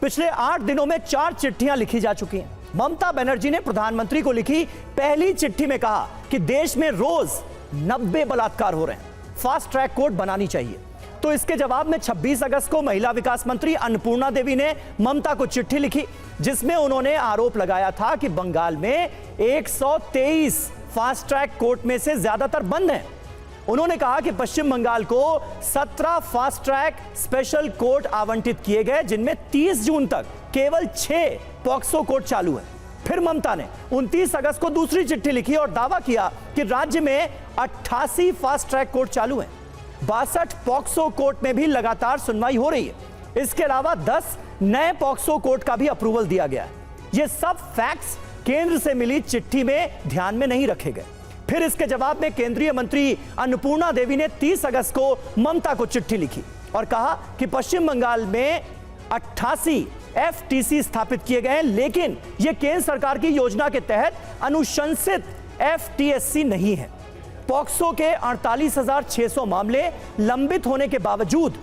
पिछले 8 दिनों में 4 चिट्ठियां लिखी जा चुकी हैं। ममता बनर्जी ने प्रधानमंत्री को लिखी पहली चिट्ठी में कहा कि देश में रोज 90 बलात्कार हो रहे हैं, फास्ट ट्रैक कोर्ट बनानी चाहिए। तो इसके जवाब में 26 अगस्त को महिला विकास मंत्री अन्नपूर्णा देवी ने ममता को चिट्ठी लिखी, जिसमें उन्होंने आरोप लगाया था कि बंगाल में 123 फास्ट ट्रैक कोर्ट में से ज्यादातर बंद हैं। उन्होंने कहा कि पश्चिम बंगाल को 17 फास्ट ट्रैक स्पेशल कोर्ट आवंटित किए गए, जिनमें 30 जून तक केवल 6 पॉक्सो कोर्ट चालू हैं। फिर ममता ने 29 अगस्त को दूसरी चिट्ठी लिखी और दावा किया कि राज्य में 88 फास्ट ट्रैक कोर्ट चालू हैं, 62 पॉक्सो कोर्ट में भी लगातार सुनवाई हो रही है। इसके अलावा 10 नए पॉक्सो कोर्ट का भी अप्रूवल दिया गया है। ये सब फैक्ट्स केंद्र से मिली चिट्ठी में ध्यान में नहीं रखे गए। फिर इसके जवाब में केंद्रीय मंत्री अन्नपूर्णा देवी ने 30 अगस्त को ममता को चिट्ठी लिखी और कहा कि पश्चिम बंगाल में 88 एफटीसी स्थापित किए गए हैं, लेकिन यह केंद्र सरकार की योजना के तहत अनुशंसित एफटीएससी नहीं है। पॉक्सो के 48,600 मामले लंबित होने के बावजूद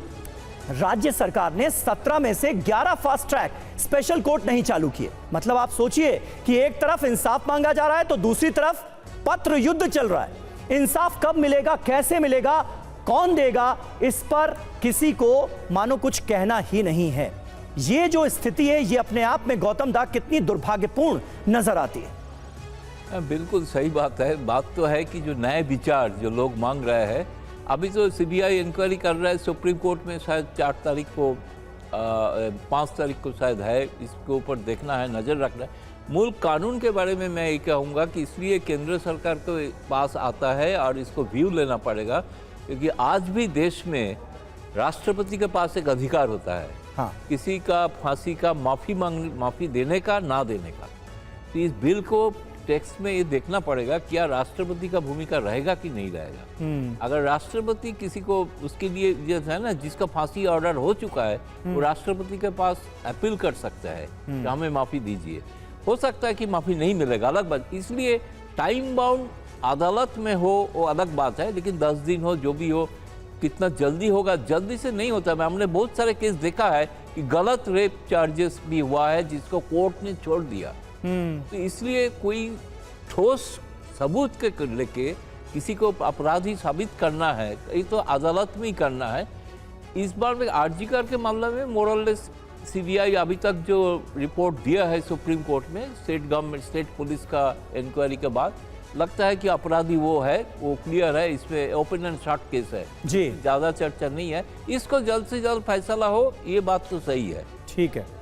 राज्य सरकार ने 17 में से 11 फास्ट ट्रैक स्पेशल कोर्ट नहीं चालू किए। मतलब आप सोचिए कि एक तरफ इंसाफ मांगा जा रहा है तो दूसरी तरफ पत्र युद्ध चल रहा है। इंसाफ कब मिलेगा, कैसे मिलेगा, कौन देगा, इस पर किसी को मानो कुछ कहना ही नहीं है। ये जो स्थिति है, ये अपने आप में गौतम दा कितनी दुर्भाग्यपूर्ण नजर आती है। बिल्कुल सही बात है। बात तो है कि जो नए विचार जो लोग मांग रहे हैं, अभी तो सीबीआई इंक्वायरी कर रहा है सुप्रीम कोर्ट में, शायद 4 तारीख को 5 तारीख को शायद है, इसके ऊपर देखना है, नज़र रखना है। मूल कानून के बारे में मैं ये कहूँगा कि इसलिए केंद्र सरकार के पास आता है और इसको व्यू लेना पड़ेगा, क्योंकि आज भी देश में राष्ट्रपति के पास एक अधिकार होता है, हाँ, किसी का फांसी का माफ़ी देने का, ना देने का। तो इस बिल को टेक्स्ट में ये देखना पड़ेगा क्या राष्ट्रपति का भूमिका रहेगा कि नहीं रहेगा। अगर राष्ट्रपति किसी को उसके लिए जैसे है ना, जिसका फांसी ऑर्डर हो चुका है, वो राष्ट्रपति के पास अपील कर सकता है कि हमें माफ़ी दीजिए। हो सकता है कि माफ़ी नहीं मिलेगा, अलग बात। इसलिए टाइम बाउंड अदालत में हो वो अलग बात है, लेकिन 10 दिन हो, जो भी हो, कितना जल्दी होगा, जल्दी से नहीं होता। हमने बहुत सारे केस देखा है कि गलत रेप चार्जेस भी हुआ है जिसको कोर्ट ने छोड़ दिया। तो इसलिए कोई ठोस सबूत के लेके किसी को अपराधी साबित करना है, ये तो अदालत में ही करना है। इस बार में आरजीकर के मामले में मोरलेस सीबीआई अभी तक जो रिपोर्ट दिया है सुप्रीम कोर्ट में, स्टेट गवर्नमेंट, स्टेट पुलिस का इंक्वायरी के बाद, लगता है कि अपराधी वो है, वो क्लियर है। इसमें ओपन एंड शॉर्ट केस है जी, ज़्यादा चर्चा नहीं है। इसको जल्द से जल्द फैसला हो, ये बात तो सही है। ठीक है।